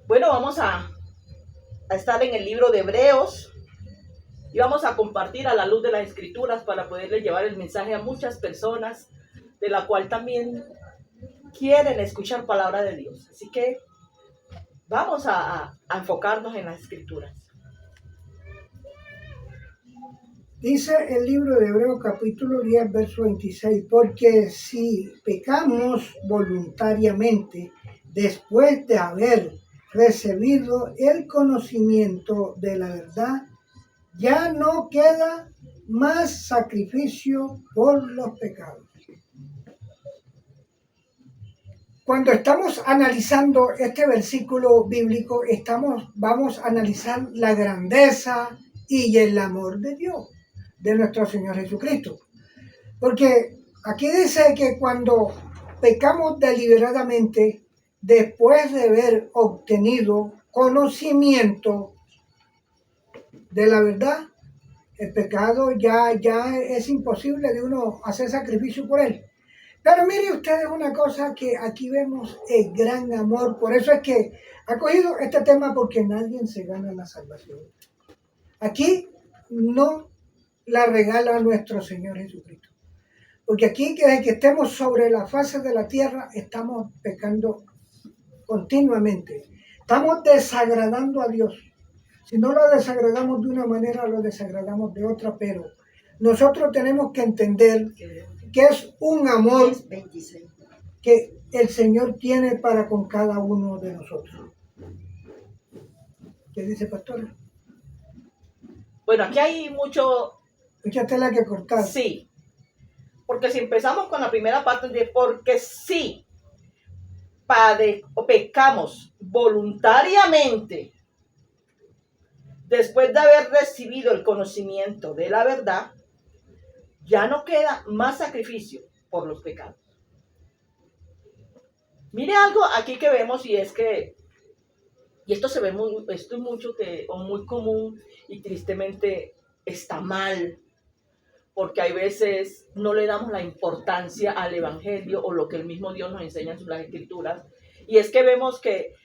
Bueno, vamos a estar en el libro de Hebreos y vamos a compartir a la luz de las Escrituras para poderle llevar el mensaje a muchas personas, de la cual también quieren escuchar palabra de Dios. Así que vamos a enfocarnos en las Escrituras. Dice el libro de Hebreos capítulo 10, verso 26, porque si pecamos voluntariamente después de haber recibido el conocimiento de la verdad, ya no queda más sacrificio por los pecados. Cuando estamos analizando este versículo bíblico, vamos a analizar la grandeza y el amor de Dios, de nuestro Señor Jesucristo. Porque aquí dice que cuando pecamos deliberadamente, después de haber obtenido conocimiento de la verdad, el pecado ya es imposible de uno hacer sacrificio por él. Pero mire ustedes una cosa, que aquí vemos el gran amor. Por eso es que ha cogido este tema, porque nadie se gana la salvación. Aquí no la regala nuestro Señor Jesucristo. Porque aquí, desde que estemos sobre la faz de la tierra, estamos pecando continuamente. Estamos desagradando a Dios. Si no lo desagradamos de una manera, lo desagradamos de otra, pero nosotros tenemos que entender que es un amor que el Señor tiene para con cada uno de nosotros. ¿Qué dice, pastora? Bueno, aquí hay mucha tela que cortar. Sí, porque si empezamos con la primera parte de porque sí pecamos voluntariamente después de haber recibido el conocimiento de la verdad, ya no queda más sacrificio por los pecados. Mire algo aquí que vemos, y es que, y esto se ve muy común, y tristemente está mal, porque hay veces no le damos la importancia al evangelio o lo que el mismo Dios nos enseña en las Escrituras, y es que vemos que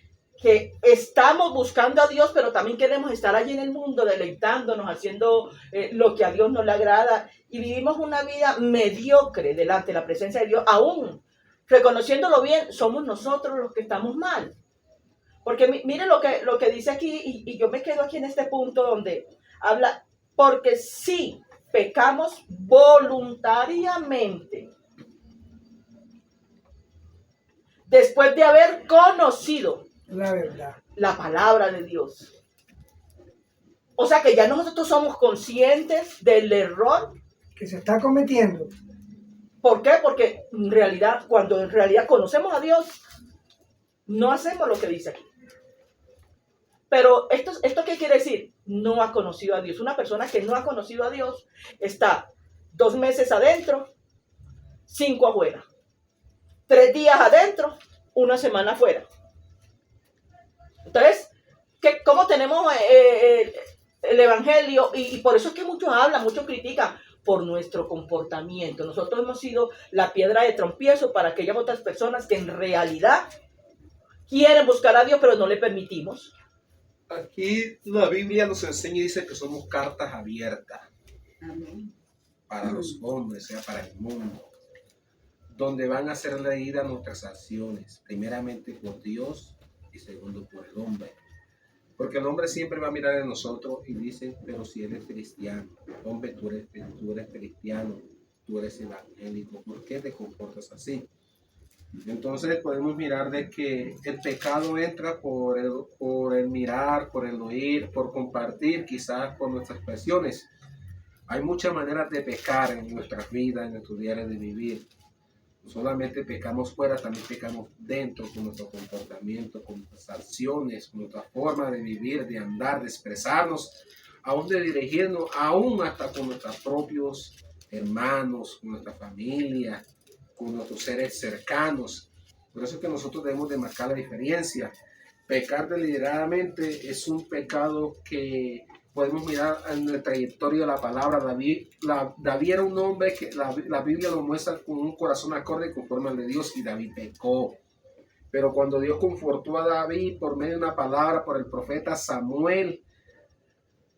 estamos buscando a Dios, pero también queremos estar allí en el mundo deleitándonos, haciendo lo que a Dios no le agrada, y vivimos una vida mediocre delante de la presencia de Dios. Aún reconociéndolo bien, somos nosotros los que estamos mal. Porque mire lo que dice aquí, y yo me quedo aquí en este punto donde habla, porque sí pecamos voluntariamente después de haber conocido la verdad, la palabra de Dios. O sea que ya nosotros somos conscientes del error que se está cometiendo. ¿Por qué? Porque en realidad, cuando en realidad conocemos a Dios, no hacemos lo que dice aquí. Pero ¿esto qué quiere decir? No ha conocido a Dios. Una persona que no ha conocido a Dios está 2 meses adentro, 5 afuera. 3 días adentro, 1 semana afuera. Entonces, ¿cómo tenemos el evangelio? Y por eso es que muchos hablan, muchos critican por nuestro comportamiento. Nosotros hemos sido la piedra de tropiezo para aquellas otras personas que en realidad quieren buscar a Dios, pero no le permitimos. Aquí la Biblia nos enseña y dice que somos cartas abiertas. Amén. Para los hombres, sea para el mundo, donde van a ser leídas nuestras acciones, primeramente por Dios y segundo por el hombre. Porque el hombre siempre va a mirar en nosotros y dice, pero si él es cristiano, hombre, tú eres cristiano, tú eres evangélico, ¿por qué te comportas así? Entonces podemos mirar de que el pecado entra por el mirar, por el oír, por compartir, quizás por nuestras expresiones. Hay muchas maneras de pecar en nuestras vidas, en nuestro diario de vivir. No solamente pecamos fuera, también pecamos dentro con nuestro comportamiento, con nuestras acciones, con nuestra forma de vivir, de andar, de expresarnos, aún de dirigirnos, aún hasta con nuestros propios hermanos, con nuestra familia, con nuestros seres cercanos. Por eso es que nosotros debemos de marcar la diferencia. Pecar deliberadamente es un pecado que podemos mirar en la trayectoria de la palabra. David era un hombre que la Biblia lo muestra con un corazón acorde conforme al de Dios, y David pecó. Pero cuando Dios confortó a David por medio de una palabra por el profeta Samuel,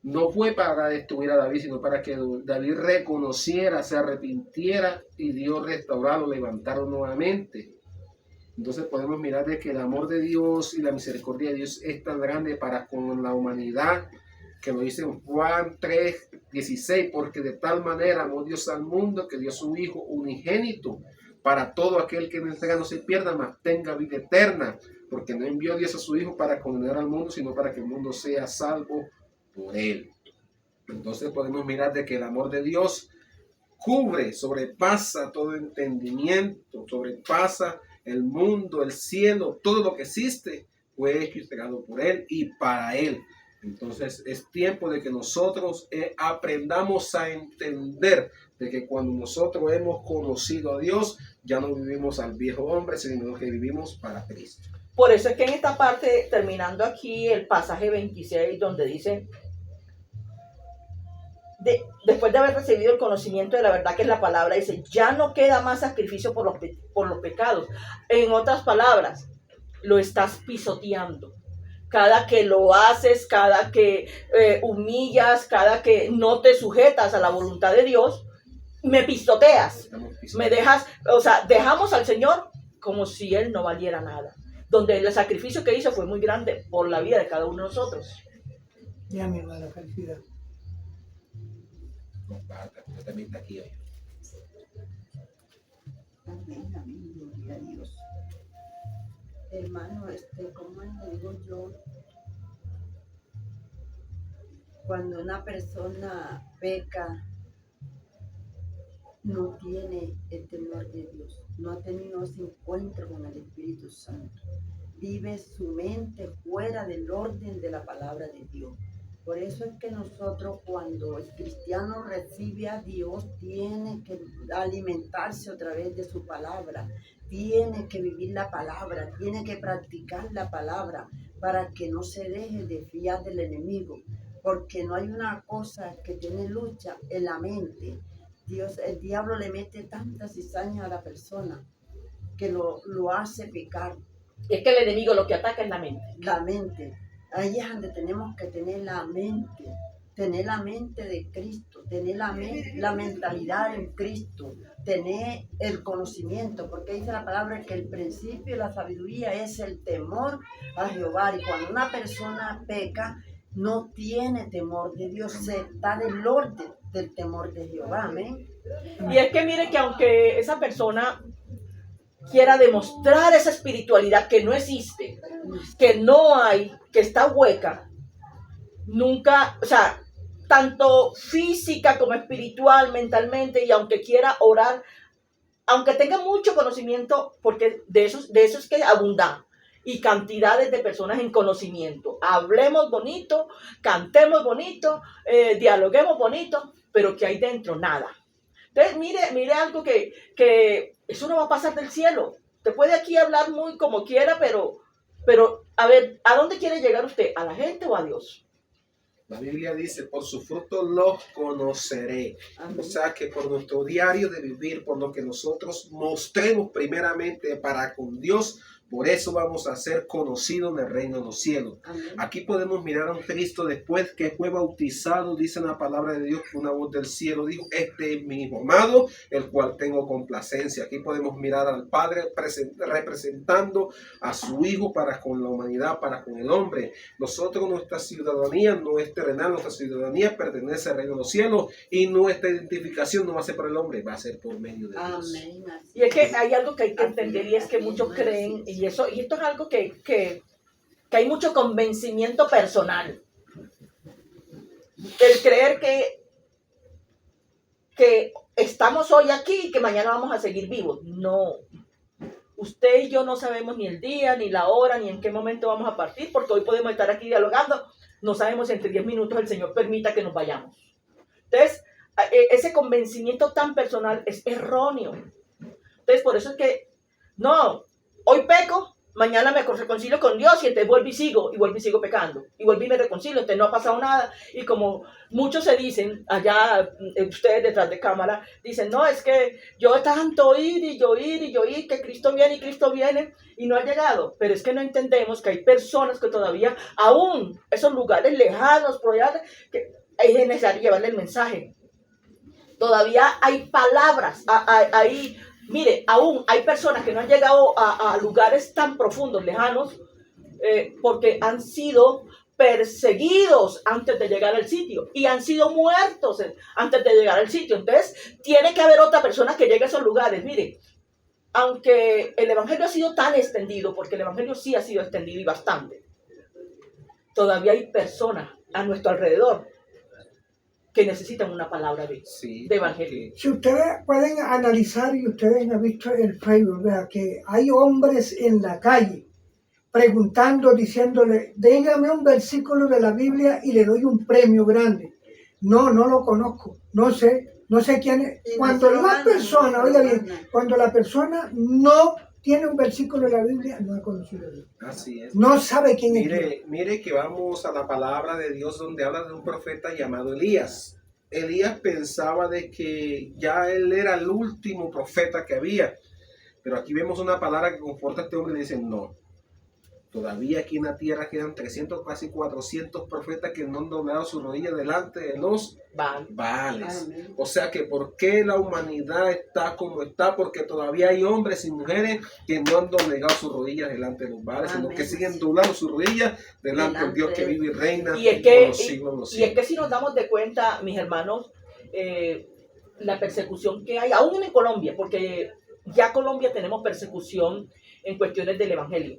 no fue para destruir a David, sino para que David reconociera, se arrepintiera y Dios restaurarlo, levantarlo nuevamente. Entonces podemos mirar de que el amor de Dios y la misericordia de Dios es tan grande para con la humanidad, que lo dice en Juan 3:16, porque de tal manera amó Dios al mundo que dio a su Hijo unigénito, para todo aquel que en él no se pierda, mas tenga vida eterna, porque no envió Dios a su Hijo para condenar al mundo, sino para que el mundo sea salvo por él. Entonces podemos mirar de que el amor de Dios cubre, sobrepasa todo entendimiento, sobrepasa el mundo, el cielo, todo lo que existe fue hecho y creado por él y para él. Entonces es tiempo de que nosotros aprendamos a entender de que cuando nosotros hemos conocido a Dios, ya no vivimos al viejo hombre, sino que vivimos para Cristo. Por eso es que en esta parte, terminando aquí el pasaje 26, donde dice, después de haber recibido el conocimiento de la verdad que es la palabra, dice, ya no queda más sacrificio por los pecados. En otras palabras, lo estás pisoteando. Cada que lo haces, cada que humillas, cada que no te sujetas a la voluntad de Dios, me pisoteas, me dejas, o sea, dejamos al Señor como si Él no valiera nada. Donde el sacrificio que hizo fue muy grande por la vida de cada uno de nosotros. Ya, mi hermano, felicidad. Comparta, yo también está aquí hoy. Amén, amén, gloria a Dios. Hermano, como le digo yo, cuando una persona peca, no tiene el temor de Dios, no ha tenido ese encuentro con el Espíritu Santo, vive su mente fuera del orden de la palabra de Dios. Por eso es que nosotros, cuando el cristiano recibe a Dios, tiene que alimentarse a través de su palabra, tiene que vivir la palabra, tiene que practicar la palabra para que no se deje de fiar del enemigo, porque no hay una cosa que tiene lucha en la mente. El diablo le mete tantas cizañas a la persona que lo hace pecar. Y es que el enemigo lo que ataca es la mente. La mente. Ahí es donde tenemos que tener la mente de Cristo, tener la mentalidad en Cristo, tener el conocimiento, porque dice la palabra que el principio de la sabiduría es el temor a Jehová. Y cuando una persona peca, no tiene temor de Dios, se está del orden del temor de Jehová. Amén. Y es que mire que aunque esa persona quiera demostrar esa espiritualidad que no existe, que no hay, que está hueca, nunca, o sea, tanto física como espiritual, mentalmente, y aunque quiera orar, aunque tenga mucho conocimiento, porque de eso es que abundan, y cantidades de personas en conocimiento. Hablemos bonito, cantemos bonito, dialoguemos bonito, pero que hay dentro nada. Entonces, mire algo que eso no va a pasar del cielo. Usted puede aquí hablar muy como quiera, pero a ver, ¿a dónde quiere llegar usted? ¿A la gente o a Dios? La Biblia dice, por su fruto los conoceré. Amén. O sea que por nuestro diario de vivir, por lo que nosotros mostremos primeramente para con Dios, por eso vamos a ser conocidos en el reino de los cielos. Amén. Aquí podemos mirar a un Cristo después que fue bautizado, dice la palabra de Dios, que una voz del cielo dijo, este es mi hijo amado, el cual tengo complacencia. Aquí podemos mirar al Padre representando a su Hijo para con la humanidad, para con el hombre. Nosotros, nuestra ciudadanía no es terrenal, nuestra ciudadanía pertenece al reino de los cielos y nuestra identificación no va a ser por el hombre, va a ser por medio de Dios. Amén. Y es que hay algo que hay que entender, y es que muchos creen, y esto es algo que hay mucho convencimiento personal. El creer que estamos hoy aquí y que mañana vamos a seguir vivos. No. Usted y yo no sabemos ni el día, ni la hora, ni en qué momento vamos a partir, porque hoy podemos estar aquí dialogando. No sabemos si entre 10 minutos el Señor permita que nos vayamos. Entonces, ese convencimiento tan personal es erróneo. Entonces, por eso es que, no, hoy peco, mañana me reconcilio con Dios y entonces vuelvo y sigo pecando, y vuelvo y me reconcilio, entonces no ha pasado nada. Y como muchos se dicen, allá ustedes detrás de cámara, dicen, no, es que yo tanto oír, que Cristo viene, y no ha llegado. Pero es que no entendemos que hay personas que todavía, aún esos lugares lejanos, por allá, que es necesario llevarle el mensaje. Todavía hay palabras, mire, aún hay personas que no han llegado a lugares tan profundos, lejanos, porque han sido perseguidos antes de llegar al sitio y han sido muertos antes de llegar al sitio. Entonces, tiene que haber otra persona que llegue a esos lugares. Mire, aunque el evangelio ha sido tan extendido, porque el evangelio sí ha sido extendido y bastante, todavía hay personas a nuestro alrededor que necesitan una palabra de evangelio. Si ustedes pueden analizar, y ustedes han visto el Facebook, ¿verdad? Que hay hombres en la calle preguntando, diciéndole, dígame un versículo de la Biblia y le doy un premio grande. No lo conozco, no sé quién es. Cuando la persona, oiga bien, cuando la persona no tiene un versículo de la Biblia, no ha conocido a Dios. Así es. No sabe quién es Dios. Mire que vamos a la palabra de Dios donde habla de un profeta llamado Elías. Elías pensaba de que ya él era el último profeta que había. Pero aquí vemos una palabra que conforta a este hombre y dice, no. Todavía aquí en la tierra quedan 300, casi 400 profetas que no han doblado su rodilla delante de los Baales. O sea que ¿por qué la humanidad está como está? Porque todavía hay hombres y mujeres que no han doblegado sus rodillas delante de los Baales, sino que siguen doblando sus rodillas delante del Dios que vive y reina por los siglos. Y es que si nos damos de cuenta, mis hermanos, la persecución que hay, aún en Colombia, porque ya Colombia tenemos persecución en cuestiones del evangelio.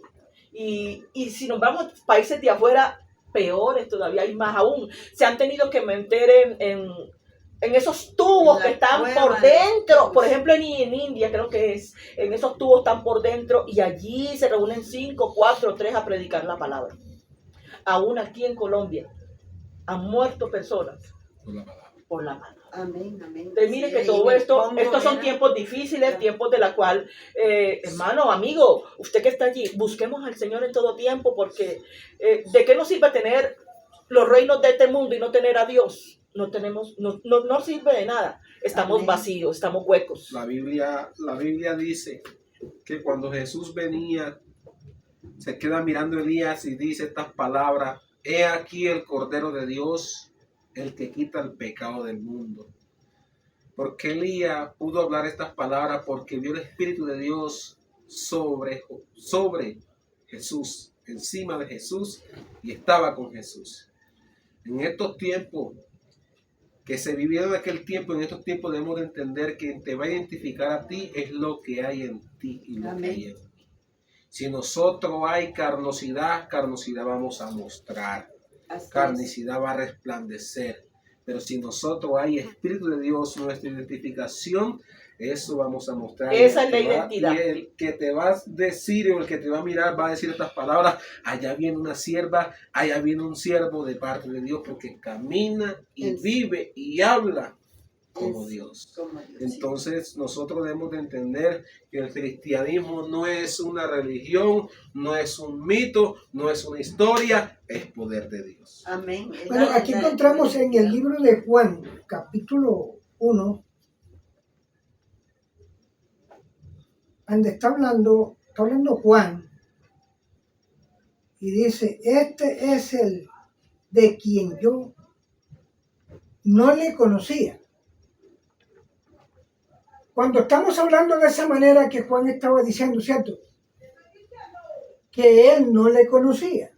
Y si nos vamos a países de afuera, peores todavía, hay más aún. Se han tenido que meter en esos tubos que están por dentro. Por ejemplo, en India, creo que es, en esos tubos están por dentro y allí se reúnen 5, 4, 3 a predicar la palabra. Aún aquí en Colombia han muerto personas por la palabra. Amén. Entonces, mire que todo estos son tiempos difíciles, tiempos de la cual, hermano, amigo, usted que está allí, busquemos al Señor en todo tiempo, porque ¿de qué nos sirve tener los reinos de este mundo y no tener a Dios? No sirve de nada. Estamos vacíos, estamos huecos. La Biblia dice que cuando Jesús venía, se queda mirando a Elías y dice estas palabras: he aquí el Cordero de Dios, el que quita el pecado del mundo. Porque Elías pudo hablar estas palabras porque vio el Espíritu de Dios sobre Jesús, encima de Jesús, y estaba con Jesús. En estos tiempos que se vivieron en aquel tiempo, en estos tiempos debemos de entender que te va a identificar a ti es lo que hay en ti y lo que hay en mí. Si nosotros hay carnosidad vamos a mostrar. Carnicidad va a resplandecer, pero si nosotros hay Espíritu de Dios, nuestra identificación, eso vamos a mostrar. Esa es la identidad. Y el que te va a decir o el que te va a mirar va a decir estas palabras: allá viene una sierva, allá viene un siervo de parte de Dios, porque camina y vive y habla como Dios. Entonces nosotros debemos de entender que el cristianismo no es una religión, no es un mito, no es una historia, es poder de Dios. Amén. Bueno, aquí encontramos en el libro de Juan, capítulo 1, donde está hablando Juan, y dice: este es el de quien yo no le conocía. Cuando estamos hablando de esa manera que Juan estaba diciendo, ¿cierto? Que él no le conocía.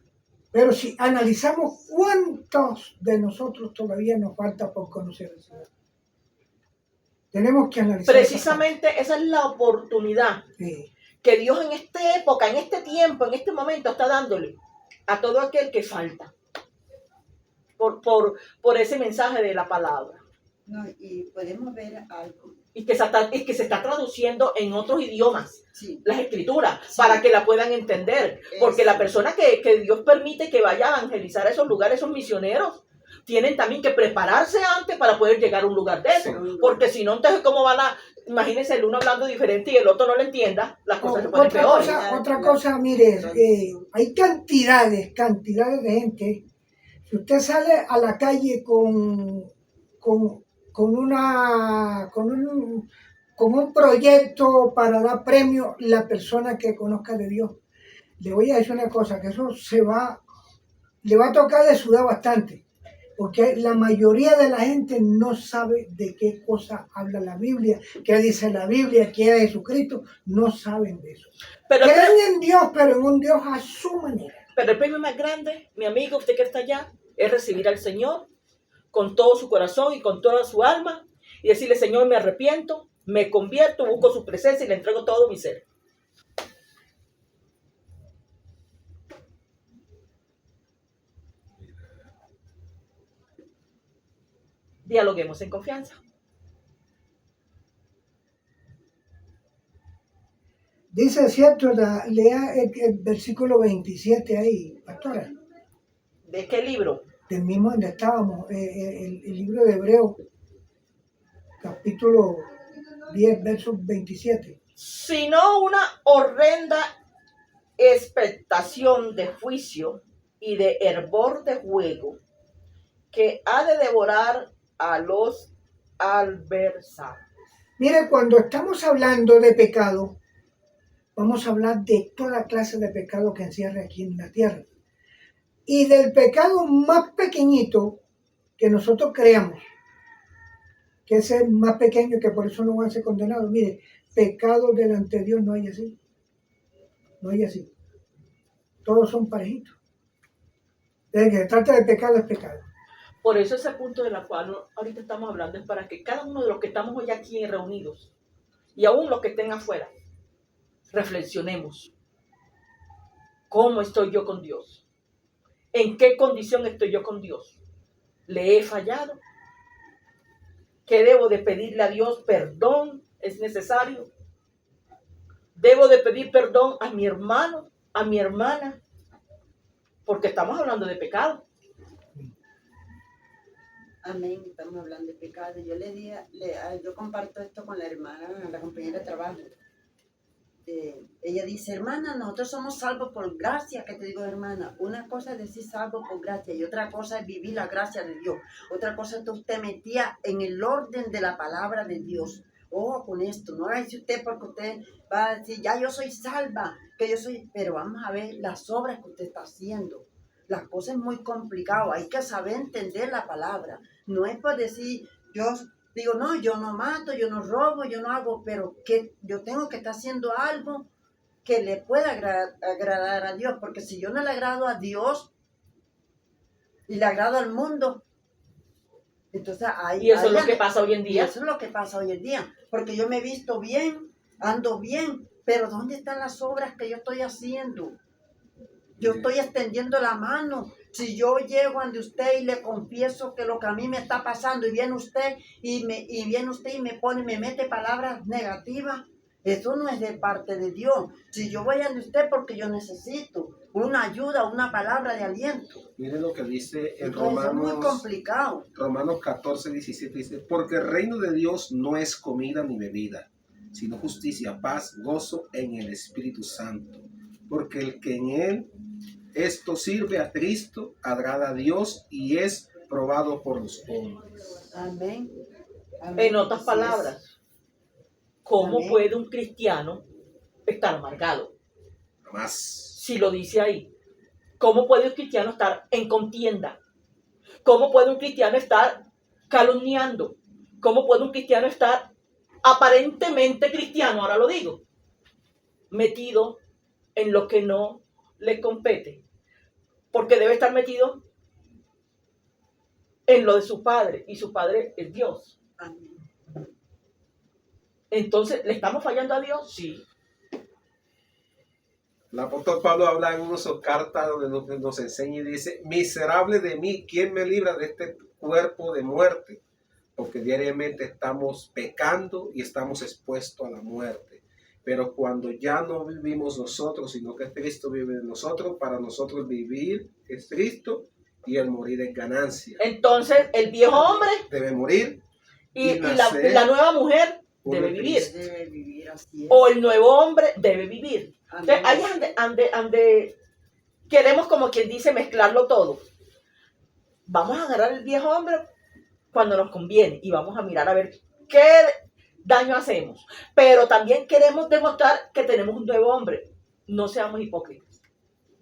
Pero si analizamos cuántos de nosotros todavía nos falta por conocer al Señor. Tenemos que analizar. Precisamente esa es la oportunidad que Dios en esta época, en este tiempo, en este momento está dándole a todo aquel que falta por ese mensaje de la palabra. No, y podemos ver algo. Y que se está traduciendo en otros idiomas, las escrituras, para que la puedan entender. Porque la persona que Dios permite que vaya a evangelizar a esos lugares, esos misioneros, tienen también que prepararse antes para poder llegar a un lugar de eso. Sí. Porque si no, entonces, ¿cómo van a...? Imagínense el uno hablando diferente y el otro no le entienda, las cosas se ponen peores. Otra cosa, mire, hay cantidades de gente. Si usted sale a la calle con un proyecto para dar premio, la persona que conozca de Dios, le voy a decir una cosa, que eso le va a tocar de sudar bastante, porque la mayoría de la gente no sabe de qué cosa habla la Biblia, qué dice la Biblia, quién es Jesucristo, no saben de eso. Pero Creen en Dios, pero en un Dios a su manera. Pero el premio más grande, mi amigo, usted que está allá, es recibir al Señor con todo su corazón y con toda su alma y decirle, Señor, me arrepiento, me convierto, busco su presencia y le entrego todo mi ser. Dialoguemos en confianza. Dice, cierto, lea el versículo 27 ahí, pastora. ¿De qué libro? Del mismo donde estábamos, el libro de Hebreo, capítulo 10, verso 27. Sino una horrenda expectación de juicio y de hervor de fuego que ha de devorar a los adversarios. Mire, cuando estamos hablando de pecado, vamos a hablar de toda clase de pecado que encierra aquí en la tierra. Y del pecado más pequeñito que nosotros creamos, que es el más pequeño, que por eso no van a ser condenados. Mire, pecado delante de Dios no hay así. No hay así. Todos son parejitos. Desde que se trata de pecado es pecado. Por eso ese punto de la cual ahorita estamos hablando es para que cada uno de los que estamos hoy aquí reunidos y aún los que estén afuera, reflexionemos. ¿Cómo estoy yo con Dios? ¿En qué condición estoy yo con Dios? ¿Le he fallado? ¿Qué debo de pedirle a Dios? ¿Perdón es necesario? ¿Debo de pedir perdón a mi hermano, a mi hermana? Porque estamos hablando de pecado. Amén, estamos hablando de pecado. Yo yo comparto esto con la hermana, la compañera de trabajo. Ella dice, hermana, nosotros somos salvos por gracia. ¿Qué te digo, hermana? Una cosa es decir salvo por gracia y otra cosa es vivir la gracia de Dios. Otra cosa es que usted metía en el orden de la palabra de Dios. Ojo con esto, no haga usted porque usted va a decir, ya yo soy salva, que yo soy, pero vamos a ver las obras que usted está haciendo. Las cosas es muy complicado, hay que saber entender la palabra. No es por decir, yo digo, no, yo no mato, yo no robo, yo no hago, pero que yo tengo que estar haciendo algo que le pueda agradar a Dios, porque si yo no le agrado a Dios y le agrado al mundo, entonces y eso es lo que pasa hoy en día. Eso es lo que pasa hoy en día, porque yo me he visto bien, ando bien, pero ¿dónde están las obras que yo estoy haciendo? Yo estoy extendiendo la mano. Si yo llego ante usted y le confieso que lo que a mí me está pasando y viene usted y me mete palabras negativas, eso no es de parte de Dios. Si yo voy ante usted porque yo necesito una ayuda, una palabra de aliento. Miren lo que dice en Entonces, es muy complicado. Romanos 14, 17 dice, porque el reino de Dios no es comida ni bebida, sino justicia, paz, gozo en el Espíritu Santo. Porque el que en él esto sirve a Cristo, agrada a Dios y es probado por los hombres. Amén. En otras palabras, ¿cómo puede un cristiano estar amargado? Jamás. Si lo dice ahí. ¿Cómo puede un cristiano estar en contienda? ¿Cómo puede un cristiano estar calumniando? ¿Cómo puede un cristiano estar aparentemente cristiano, ahora lo digo, metido en lo que no le compete? Porque debe estar metido en lo de su Padre, y su Padre es Dios. Amén. Entonces, ¿le estamos fallando a Dios? Sí. El apóstol Pablo habla en una de sus cartas donde nos enseña y dice, miserable de mí, ¿quién me libra de este cuerpo de muerte? Porque diariamente estamos pecando y estamos expuestos a la muerte. Pero cuando ya no vivimos nosotros, sino que Cristo vive en nosotros, para nosotros vivir es Cristo y Y el morir es ganancia. Entonces, el viejo hombre Debe morir. y nacer la nueva mujer por debe el vivir. Cristo. Debe vivir así es. O el nuevo hombre debe vivir. Entonces, Amén. ahí es donde queremos, como quien dice, mezclarlo todo. Vamos a agarrar el viejo hombre cuando nos conviene y vamos a mirar a ver qué daño hacemos. Pero también queremos demostrar que tenemos un nuevo hombre. No seamos hipócritas.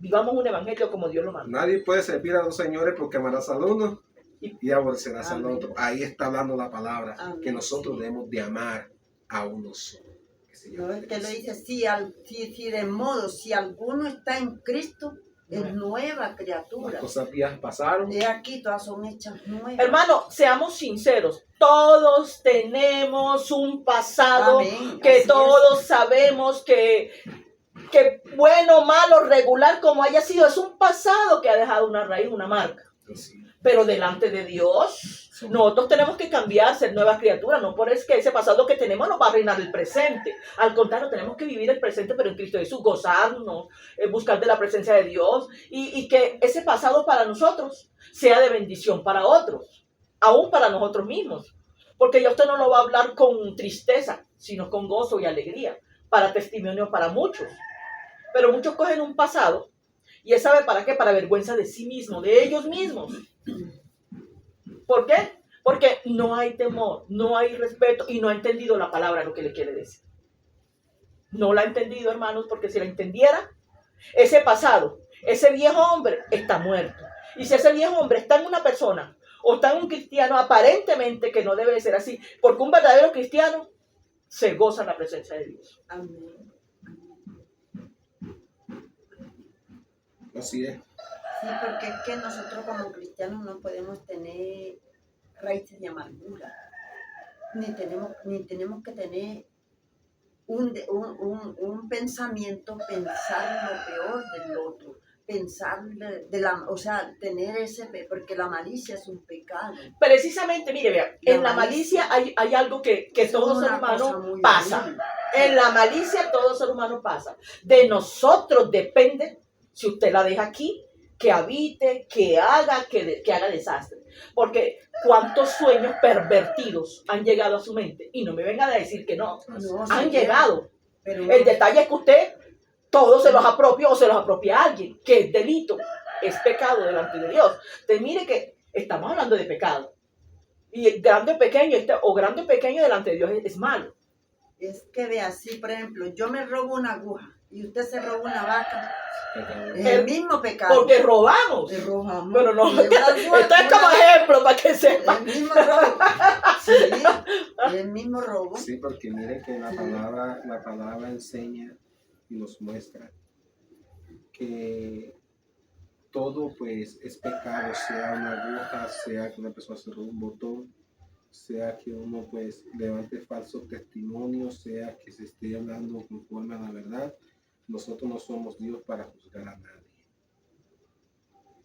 Vivamos un evangelio como Dios lo manda. Nadie puede servir a dos señores porque amarás al uno y aborrecerás al Amén. otro. Ahí está hablando la palabra, Amén. que nosotros debemos de amar a uno solo. Que se llama No es que lo Cristo. dice, si de modo, si alguno está en Cristo, es Bueno. nueva Las criatura. cosas viejas pasaron. De aquí todas son hechas nuevas. Hermano, seamos sinceros. Todos tenemos un pasado Amén, que así todos sabemos que bueno, malo, regular, como haya sido, es un pasado que ha dejado una raíz, una marca. Así. Pero delante de Dios, nosotros tenemos que cambiar, ser nuevas criaturas. No por es que ese pasado que tenemos nos va a reinar el presente. Al contrario, tenemos que vivir el presente, pero en Cristo Jesús, gozarnos, buscar de la presencia de Dios y que ese pasado para nosotros sea de bendición para otros, aún para nosotros mismos. Porque ya usted no lo va a hablar con tristeza, sino con gozo y alegría, para testimonio para muchos. Pero muchos cogen un pasado y ¿sabe para qué? Para vergüenza de sí mismo, de ellos mismos. ¿Por qué? Porque no hay temor, no hay respeto y no ha entendido la palabra lo que le quiere decir. No la ha entendido, hermanos, porque si la entendiera, ese pasado, ese viejo hombre está muerto. Y si ese viejo hombre está en una persona o está en un cristiano, aparentemente que no debe de ser así, porque un verdadero cristiano se goza en la presencia de Dios. Amén. Así es. Sí, porque es que nosotros como cristianos no podemos tener raíces de amargura, ni tenemos que tener un pensamiento, pensar lo peor del otro, pensar o sea, tener porque la malicia es un pecado. Precisamente, mire, vea, en la malicia hay algo que todo ser humano pasa. En la malicia todo ser humano pasa. De nosotros depende, si usted la deja aquí, que habite, que haga desastre. Porque cuántos sueños pervertidos han llegado a su mente. Y no me venga a decir que no, han llegado. Pero El detalle es que usted todos se los apropia o se los apropia a alguien, que es delito, es pecado delante de Dios. Entonces mire que estamos hablando de pecado. Y grande o pequeño, o grande o pequeño delante de Dios es malo. es que vea, si por ejemplo yo me robo una aguja y usted se roba una vaca, es el mismo pecado. Porque robamos. Le robamos. Pero no, Le esto robamos es como ejemplo para que sepa. el mismo robo. Sí, el mismo robo. Sí, porque mire que la palabra enseña y nos muestra que todo pues es pecado, sea una aguja, sea que una persona se robe un botón, sea que uno pues levante falsos testimonios, sea que se esté hablando conforme a la verdad. Nosotros no somos Dios para juzgar a nadie.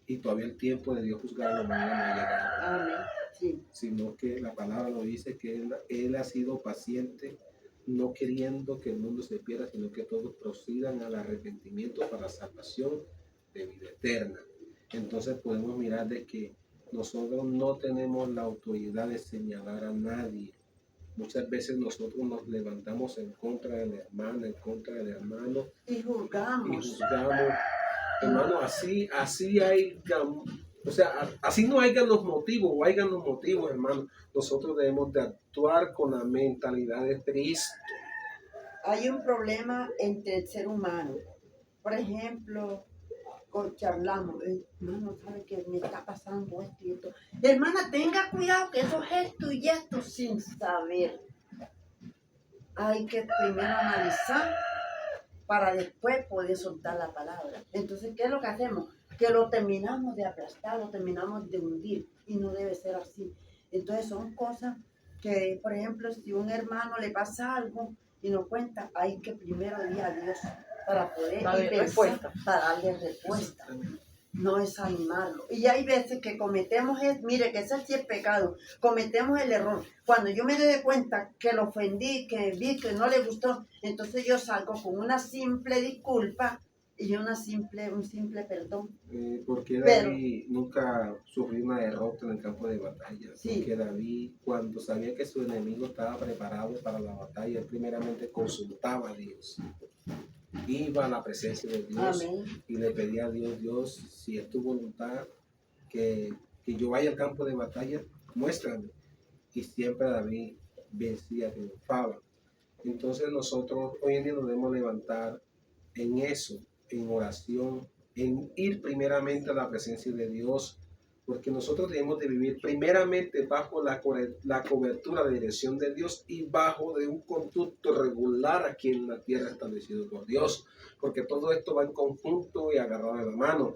Y todavía el tiempo de Dios juzgar a la humanidad no ha llegado. Amén. Sí. Sino que la palabra lo dice que él ha sido paciente, no queriendo que el mundo se pierda, sino que todos procedan al arrepentimiento para la salvación de vida eterna. Entonces podemos mirar de que nosotros no tenemos la autoridad de señalar a nadie. Muchas veces nosotros nos levantamos en contra de la hermana, en contra del hermano, Y juzgamos. y juzgamos. Hermano, así hay, o sea, así no hayan los motivos, o hayan los motivos, hermano. Nosotros debemos de actuar con la mentalidad de Cristo. Hay un problema entre el ser humano. Por ejemplo, charlamos, hermano, ¿sabe que me está pasando esto y esto? Hermana, tenga cuidado que eso es esto y esto sin saber. Hay que primero analizar para después poder soltar la palabra. Entonces, ¿qué es lo que hacemos? Que lo terminamos de aplastar, lo terminamos de hundir y no debe ser así. Entonces son cosas que, por ejemplo, si un hermano le pasa algo y nos cuenta, hay que primero ir a Dios para poder Darle pensar, respuesta. para darle respuesta. No es animarlo. Y hay veces que cometemos, mire que ese sí es pecado, cometemos el error. Cuando yo me doy cuenta que lo ofendí, que vi que no le gustó, entonces yo salgo con una simple disculpa y un simple perdón. Porque Pero- David nunca sufrió una derrota en el campo de batalla. Sí. Porque David, cuando sabía que su enemigo estaba preparado para la batalla, él primeramente consultaba a Dios. Iba a la presencia de Dios Amén. y le pedía a Dios, Dios, si es tu voluntad que yo vaya al campo de batalla, muéstrame. Y siempre David vencía, triunfaba. Entonces nosotros hoy en día nos debemos levantar en eso, en oración, en ir primeramente a la presencia de Dios, porque nosotros debemos de vivir primeramente bajo la cobertura de dirección de Dios y bajo de un conducto regular aquí en la tierra establecido por Dios, porque todo esto va en conjunto y agarrado de la mano.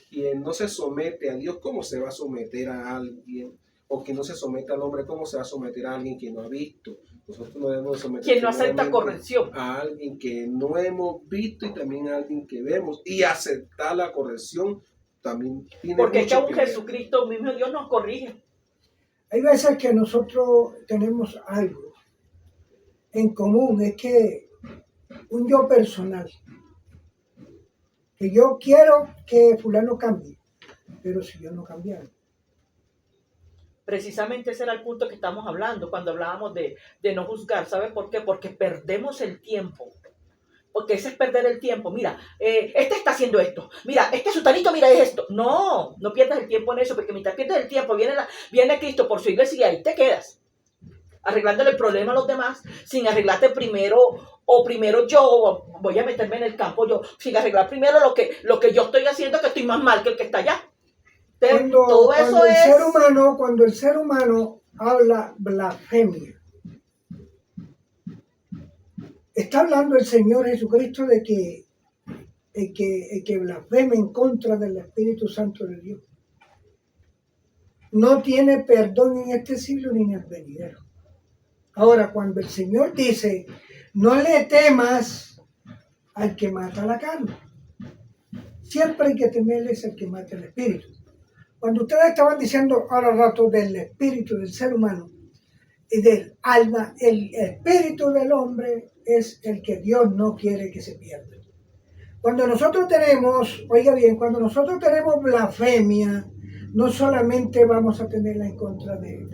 Quien no se somete a Dios, ¿cómo se va a someter a alguien? O quien no se somete al hombre, ¿cómo se va a someter a alguien que no ha visto? Nosotros no debemos someter Quien no acepta primeramente corrección. a alguien que no hemos visto y también a alguien que vemos. Y aceptar la corrección también tiene Porque es que mucho aún que ver. Jesucristo mismo Dios nos corrige. Hay veces que nosotros tenemos algo en común, es que un yo personal, que yo quiero que fulano cambie, pero si yo no cambiara. Precisamente ese era el punto que estamos hablando cuando hablábamos de no juzgar. ¿Sabe por qué? Porque perdemos el tiempo. Porque ese es perder el tiempo. Mira, este está haciendo esto. Mira, este sutanito, mira, es esto. No pierdas el tiempo en eso, porque mientras pierdes el tiempo, viene Cristo por su iglesia y ahí te quedas. Arreglándole el problema a los demás, sin arreglarte primero, o primero yo voy a meterme en el campo yo, sin arreglar primero lo que yo estoy haciendo, que estoy más mal que el que está allá. Todo eso Cuando el ser humano habla blasfemia, está hablando el Señor Jesucristo de que el que blasfeme en contra del Espíritu Santo de Dios no tiene perdón en este siglo ni en el venidero. Ahora, cuando el Señor dice, no le temas al que mata la carne, siempre hay que temerles al que mata el espíritu. Cuando ustedes estaban diciendo ahora rato del espíritu del ser humano y del alma, el espíritu del hombre es el que Dios no quiere que se pierda. Cuando nosotros tenemos, oiga bien, cuando nosotros tenemos blasfemia, no solamente vamos a tenerla en contra de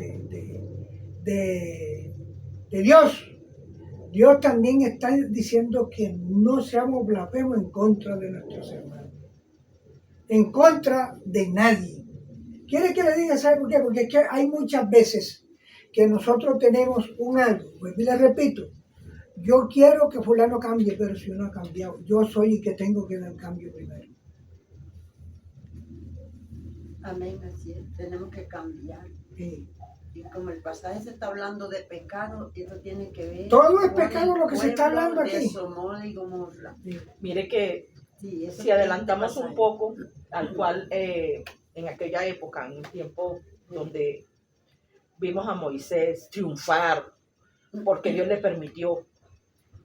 Dios. Dios también está diciendo que no seamos blasfemos en contra de nuestros hermanos, en contra de nadie. ¿Quiere que le diga, sabe por qué? Porque es que hay muchas veces que nosotros tenemos un algo, pues le repito, yo quiero que fulano cambie, pero si no ha cambiado, yo soy el que tengo que dar cambio primero. Amén, así es. Tenemos que cambiar. Sí. Y como el pasaje se está hablando de pecado, eso tiene que ver. Todo es con pecado el lo que se está pueblo hablando de aquí. Sodoma y Gomorra. Mire que Sí, eso si adelantamos tiene que un poco al cual en aquella época, en un tiempo donde vimos a Moisés triunfar, porque Dios le permitió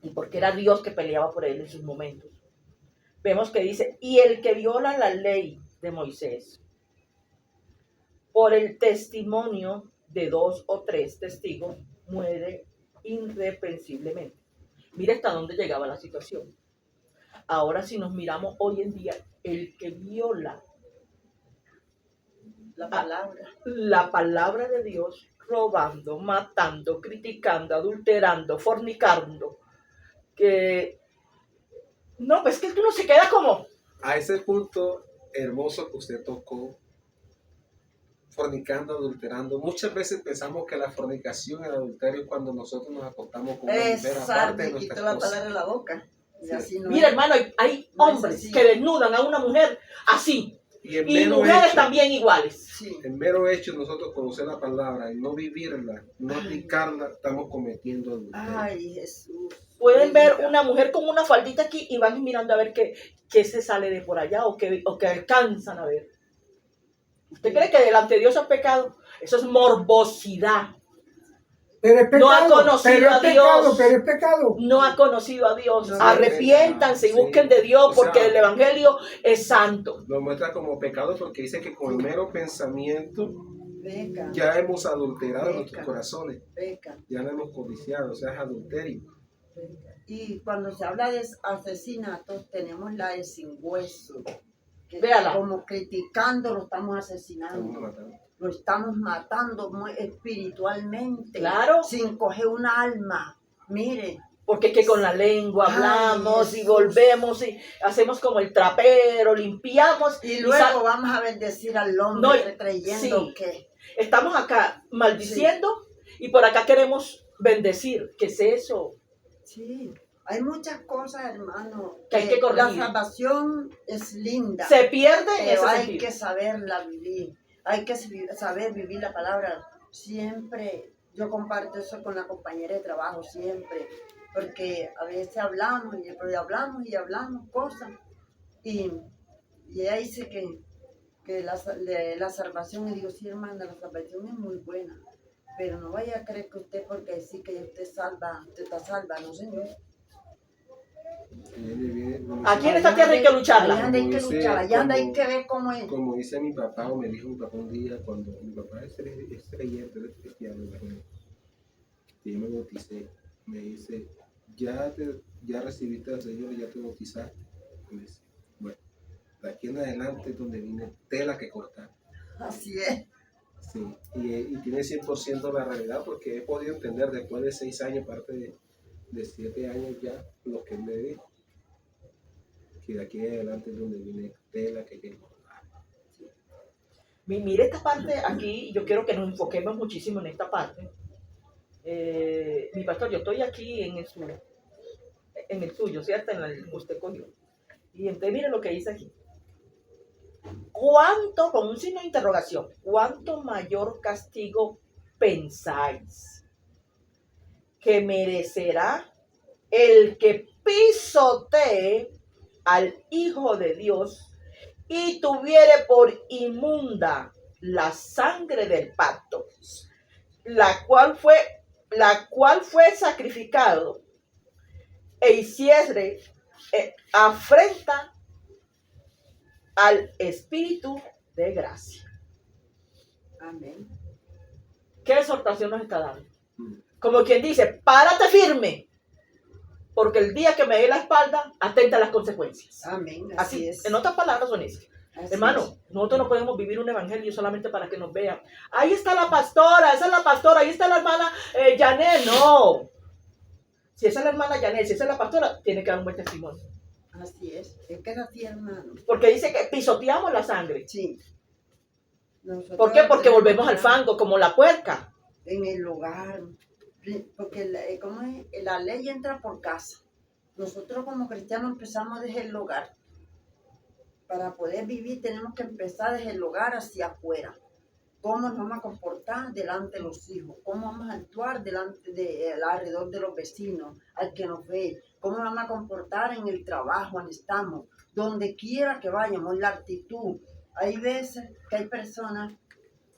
y porque era Dios que peleaba por él en sus momentos. Vemos que dice, y el que viola la ley de Moisés por el testimonio de 2 o 3 testigos muere irreprensiblemente. Mira hasta dónde llegaba la situación. Ahora si nos miramos hoy en día, el que viola la palabra de Dios, robando, matando, criticando, adulterando, fornicando, que no, pues que uno se queda como A ese punto hermoso que usted tocó, fornicando, adulterando. Muchas veces pensamos que la fornicación y el adulterio es cuando nosotros nos acostamos con una mujer aparte Exacto, de y nuestra te va a esposa. parar en la boca. Y Sí. así no mira, es. hermano, hay No es hombres así. que desnudan a una mujer así, Y en y mero mujeres hecho, también iguales. Sí. en mero hecho nosotros conocer la palabra y no vivirla, no aplicarla, estamos cometiendo adulterio. Ay, Jesús. Pueden ver Bendiga. una mujer con una faldita aquí y van mirando a ver qué se sale de por allá o que alcanzan a ver. ¿Usted cree que delante de Dios es pecado? Eso es morbosidad. Pero es pecado, No ha conocido pero es a pecado, Dios. pero es pecado. No ha conocido a Dios. No, Arrepiéntanse y sí. busquen de Dios, O sea, porque el Evangelio es santo. Lo muestra como pecado porque dice que con el mero pensamiento Peca, ya hemos adulterado Peca. nuestros corazones, peca, ya lo hemos codiciado, o sea, es adulterio. peca. Y cuando se habla de asesinatos, tenemos la de sin hueso. Que Véala. como criticando lo estamos Estamos asesinando. matando. Lo estamos matando muy espiritualmente. Claro. Sin coger un alma. Mire. Porque es que con la lengua Ay, hablamos y Jesús. volvemos y hacemos como el trapero, limpiamos. Y sa- luego vamos a bendecir al hombre No, creyendo sí. que. Estamos acá maldiciendo y por acá queremos bendecir. ¿Qué es eso? Sí. Hay muchas cosas, hermano. Que hay que corregir. La salvación es linda. Se pierde en Pero ese hay sentido. que saberla vivir, hay que saber vivir la palabra. Siempre, yo comparto eso con la compañera de trabajo, siempre, porque a veces hablamos y hablamos cosas, y ella dice que la salvación, y digo, sí, hermana, la salvación es muy buena, pero no vaya a creer que usted, porque decir que usted está salva, no, señor. Aquí en esta tierra hay que lucharla. Allá hay que Como dice, luchar, allá hay como- que ver cómo es. Como dice mi papá, o me dijo mi papá un día, cuando mi papá es creyente, él es cristiano, imagínate, y yo me bauticé, me dice, ya recibiste al Señor, ya te bautizaste. Me dice, bueno, de aquí en adelante es donde viene tela que cortar. Así es. Sí, y tiene 100% la realidad, porque he podido entender después de 6 años, parte de 7 años ya, lo que él me dijo, que de aquí en adelante es donde viene tela que hay que cortar. Mire esta parte aquí, yo quiero que nos enfoquemos muchísimo en esta parte. Mi pastor, yo estoy aquí en el suyo, ¿cierto? En el que usted cogió. Y entonces mire lo que dice aquí. ¿Cuánto, con un signo de interrogación, cuánto mayor castigo pensáis que merecerá el que pisotee al Hijo de Dios y tuviere por inmunda la sangre del pacto, la cual fue sacrificado e hiciere afrenta al Espíritu de gracia? Amén. ¿Qué exhortación nos está dando? Como quien dice, párate firme, porque el día que me dé la espalda, atenta a las consecuencias. Amén. Así es. en otras palabras son esas. Así Hermano, es. nosotros no podemos vivir un evangelio solamente para que nos vean. Ahí está la pastora, esa es la pastora, ahí está la hermana Janet. No. Si esa es la hermana Janet, si esa es la pastora, tiene que dar un buen testimonio. Así es. Es que es así, hermano. Porque dice que pisoteamos la sangre. Sí. Nosotros ¿Por qué? Porque tenemos volvemos al fango, como la puerca. en el hogar. Porque ¿cómo es? La ley entra por casa. Nosotros como cristianos empezamos desde el hogar. Para poder vivir tenemos que empezar desde el hogar hacia afuera. ¿Cómo nos vamos a comportar delante de los hijos? ¿Cómo vamos a actuar alrededor de los vecinos, al que nos ve? ¿Cómo nos vamos a comportar en el trabajo donde estamos? Donde quiera que vayamos, la actitud. Hay veces que hay personas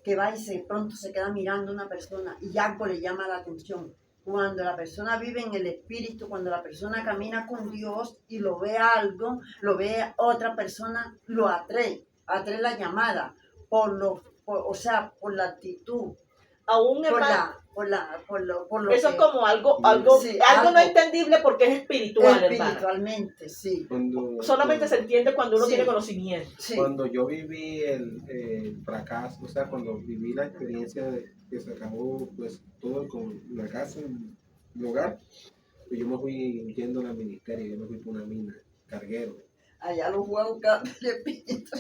que va y pronto se queda mirando a una persona y algo le llama la atención. Cuando la persona vive en el Espíritu, cuando la persona camina con Dios y lo ve algo, lo ve otra persona, lo atrae la llamada por la actitud, Aún por hermano, lo eso que es como algo Sí, no algo. entendible porque es espiritual, hermano. espiritualmente, sí. Solamente se entiende cuando uno Sí. tiene conocimiento. Sí. Cuando yo viví el fracaso, o sea, cuando viví la experiencia de que se acabó pues todo con la casa, el hogar, pues yo me fui yendo al ministerio, yo me fui por una mina, carguero. Allá los juegos el Espíritu.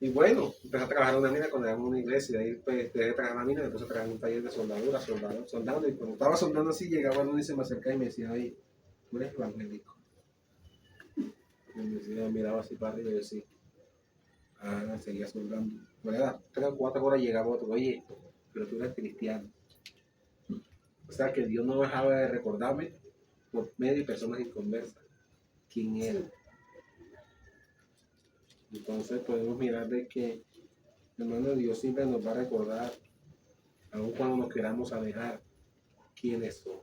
Y bueno, empecé a trabajar en una mina cuando era en una iglesia, de ahí pues dejé de trabajar en la mina, me puse a trabajar en un taller de soldadura, soldando, y cuando estaba soldando así, llegaba uno y se me acercaba y me decía, oye, tú eres evangélico. Y me decía, miraba así para arriba y yo decía, seguía soldando. Bueno, a las 3 o 4 horas llegaba otro, oye, pero tú eres cristiano. O sea que Dios no dejaba de recordarme por medio de personas inconversas quién era. Sí. Entonces podemos mirar de que, hermano, Dios siempre nos va a recordar, aun cuando nos queramos alejar, quiénes somos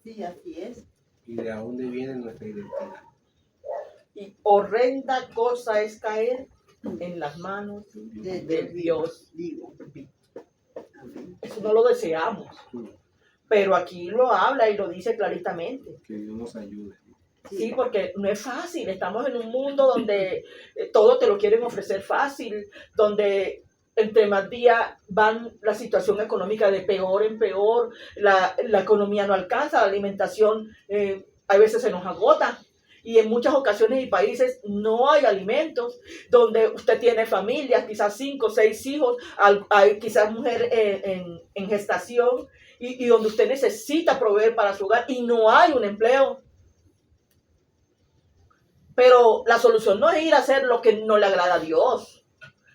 Sí, así es. y de dónde viene nuestra identidad. Y horrenda cosa es caer en las manos de Dios. Digo. Amén. Eso no lo deseamos. pero aquí lo habla y lo dice claritamente. Que Dios nos ayude. Sí, porque no es fácil. Estamos en un mundo donde todo te lo quieren ofrecer fácil, donde entre más días van la situación económica de peor en peor, la economía no alcanza, la alimentación a veces se nos agota. Y en muchas ocasiones y países no hay alimentos, donde usted tiene familias, quizás 5 o 6 hijos, hay quizás mujer en gestación, y donde usted necesita proveer para su hogar y no hay un empleo. Pero la solución no es ir a hacer lo que no le agrada a Dios.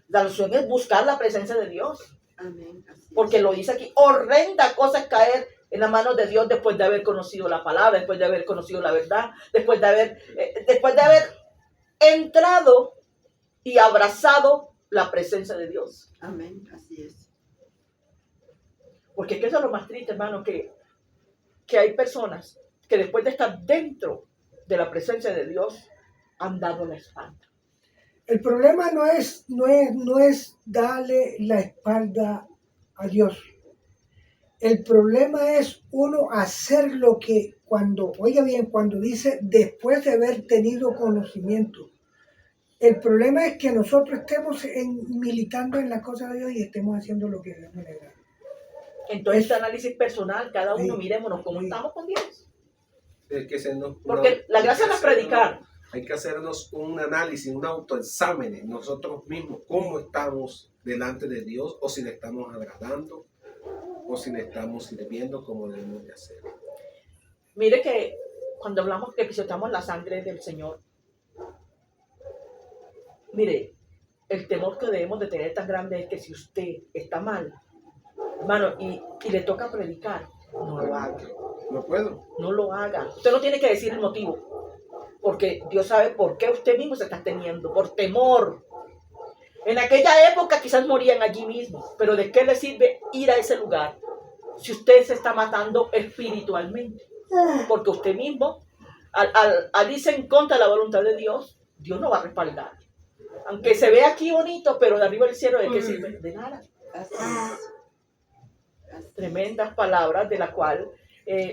La solución es buscar la presencia de Dios. Amén. Así es. Porque lo dice aquí, horrenda cosa es caer en las manos de Dios después de haber conocido la palabra, después de haber conocido la verdad, después de haber entrado y abrazado la presencia de Dios. Amén. Así es. Porque es que eso es lo más triste, hermano, que hay personas que después de estar dentro de la presencia de Dios han dado la espalda. El problema no es darle la espalda a Dios. El problema es uno hacer lo que oiga bien, cuando dice después de haber tenido conocimiento. El problema es que nosotros estemos militando en las cosas de Dios y estemos haciendo lo que Dios nos le da. Entonces, este análisis personal, cada uno Sí. mirémonos cómo estamos con Dios. Porque la gracia no es predicar. Hay que hacernos un análisis, un autoexamen nosotros mismos, cómo estamos delante de Dios, o si le estamos agradando, o si le estamos sirviendo como debemos de hacer. Mire que cuando hablamos que pisotamos la sangre del Señor, mire, el temor que debemos de tener tan grande es que si usted está mal, hermano, y le toca predicar, no lo haga. No puedo. No lo haga. Usted no tiene que decir el motivo, porque Dios sabe por qué usted mismo se está teniendo, por temor. En aquella época quizás morían allí mismo, pero ¿de qué le sirve ir a ese lugar si usted se está matando espiritualmente? Porque usted mismo, al irse en contra de la voluntad de Dios, Dios no va a respaldar. Aunque se ve aquí bonito, pero de arriba del cielo, ¿de qué sirve? De nada. Así es. Tremendas palabras de la cual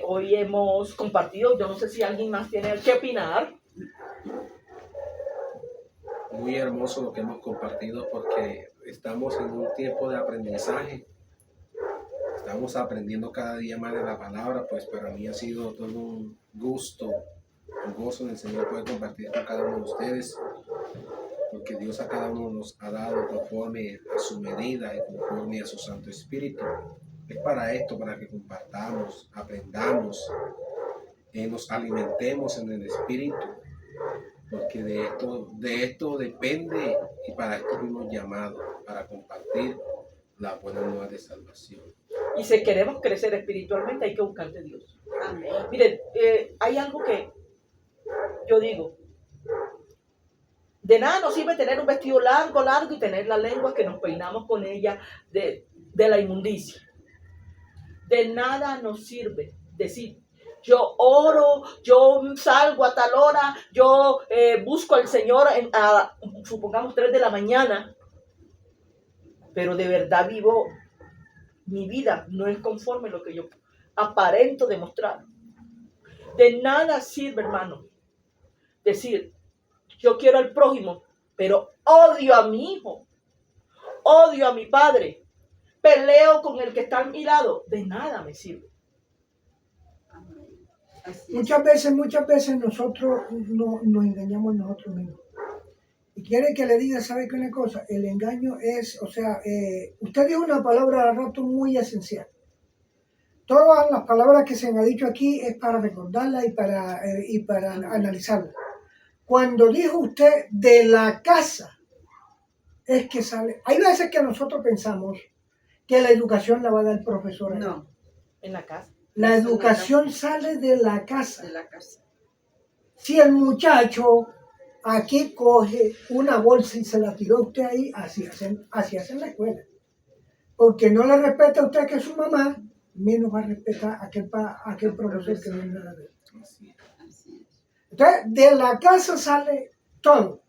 hoy hemos compartido. Yo no sé si alguien más tiene que opinar. Muy hermoso lo que hemos compartido, porque estamos en un tiempo de aprendizaje. Estamos aprendiendo cada día más de la palabra, pues para mí ha sido todo un gusto, un gozo en el Señor poder compartir con cada uno de ustedes, porque Dios a cada uno nos ha dado conforme a su medida y conforme a su Santo Espíritu. Es para esto, para que compartamos, aprendamos, nos alimentemos en el Espíritu, porque de esto depende, y para esto fuimos llamados, para compartir la buena nueva de salvación. Y si queremos crecer espiritualmente, hay que buscar de Dios. Amén. Miren, hay algo que yo digo. De nada nos sirve tener un vestido largo y tener la lengua que nos peinamos con ella de la inmundicia. De nada nos sirve decir, yo oro, yo salgo a tal hora, yo busco al Señor supongamos 3 de la mañana, pero de verdad vivo, mi vida no es conforme a lo que yo aparento demostrar. De nada sirve, hermano, decir, yo quiero al prójimo, pero odio a mi hijo, odio a mi padre, peleo con el que está a mi lado. De nada me sirve. Amén. Así es. Muchas veces nosotros nos engañamos nosotros mismos. Y quiere que le diga, ¿sabe qué una cosa? El engaño es, usted dijo una palabra al rato muy esencial. Todas las palabras que se han dicho aquí es para recordarlas y para analizarlas. Cuando dijo usted de la casa, es que sale. Hay veces que nosotros pensamos que la educación la va a dar el profesor. No, En la casa. La educación sale de la casa. de la casa. Si el muchacho aquí coge una bolsa y se la tiró a usted ahí, así hacen en la escuela. Porque no le respeta a usted que es su mamá, menos va a respetar a aquel profesor que viene a la vez. Así es. Así es. Entonces, de la casa sale todo.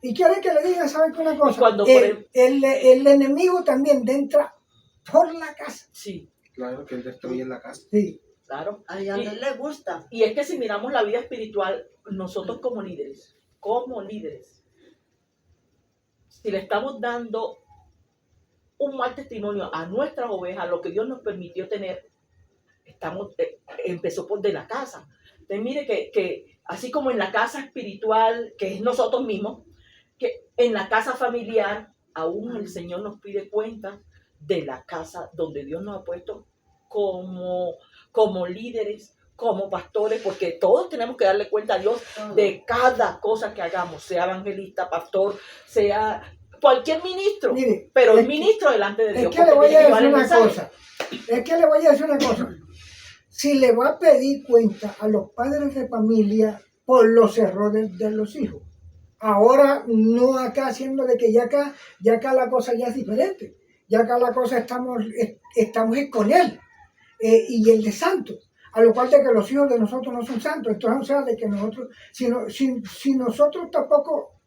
Y quiere que le diga, ¿sabe qué una cosa? cuando El enemigo también entra por la casa. Sí. Claro que él destruye la casa. Sí. Claro. A él le gusta. Y es que si miramos la vida espiritual, nosotros como líderes, si le estamos dando un mal testimonio a nuestras ovejas, lo que Dios nos permitió tener, empezó por de la casa. Entonces mire que así como en la casa espiritual, que es nosotros mismos, que en la casa familiar, aún el Señor nos pide cuenta de la casa donde Dios nos ha puesto como líderes, como pastores, porque todos tenemos que darle cuenta a Dios de cada cosa que hagamos, sea evangelista, pastor, sea cualquier ministro, Mire, pero el ministro delante de Dios. Es que le voy a decir una mensaje. cosa. Es que le voy a decir una cosa. Si le va a pedir cuenta a los padres de familia por los errores de los hijos. Ahora no acá haciéndole que ya acá la cosa ya es diferente. Ya acá la cosa estamos con él. Y el de santos. A lo cual de que los hijos de nosotros no son santos. Entonces, o sea, de que nosotros, si nosotros tampoco,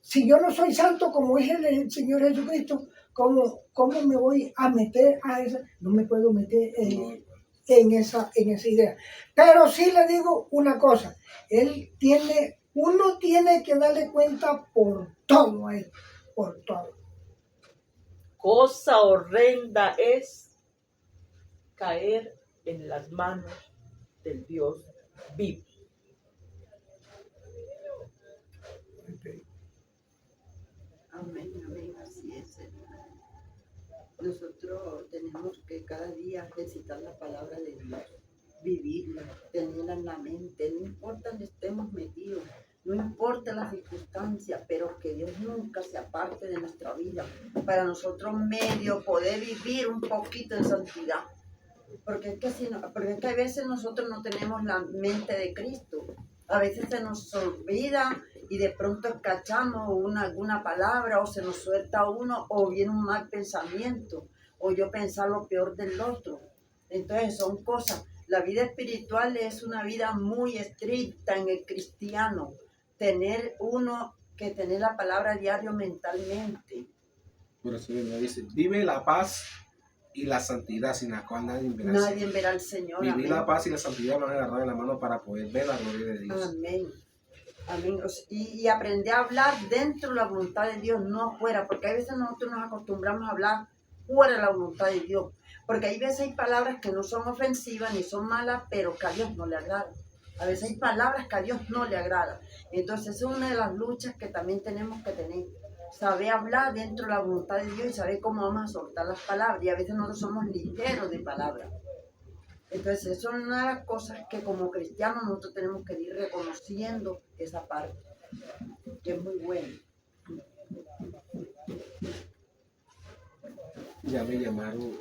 si yo no soy santo como es el Señor Jesucristo, ¿cómo me voy a meter a esa? No me puedo meter en esa idea. Pero sí le digo una cosa, uno tiene que darle cuenta por todo a él, por todo. Cosa horrenda es caer en las manos del Dios vivo. Amén, amén, así es, hermano. Nosotros tenemos que cada día recitar la palabra de Dios, vivirla, tenerla en la mente, no importa donde estemos metidos, no importa la circunstancia, pero que Dios nunca se aparte de nuestra vida, para nosotros medio poder vivir un poquito en santidad. Porque es que a veces nosotros no tenemos la mente de Cristo, a veces se nos olvida y de pronto escachamos alguna palabra o se nos suelta uno o viene un mal pensamiento o yo pensar lo peor del otro. Entonces son cosas. La vida espiritual es una vida muy estricta en el cristiano. Tener la palabra diario mentalmente. Por eso me dice, vive la paz y la santidad sin la cual nadie verá al Nadie verá al Señor. Vivir amén. la paz y la santidad van a agarrar de la mano para poder ver la gloria de Dios. Amén. Amén. Y aprender a hablar dentro de la voluntad de Dios, no afuera, porque a veces nosotros nos acostumbramos a hablar fuera de la voluntad de Dios, porque hay veces hay palabras que no son ofensivas ni son malas, pero que a Dios no le agradan. A veces hay palabras que a Dios no le agradan. Entonces es una de las luchas que también tenemos que tener. Saber hablar dentro de la voluntad de Dios y saber cómo vamos a soltar las palabras. Y a veces nosotros somos ligeros de palabras. Entonces, eso es una de las cosas que como cristianos nosotros tenemos que ir reconociendo esa parte, que es muy buena. Ya me llamaron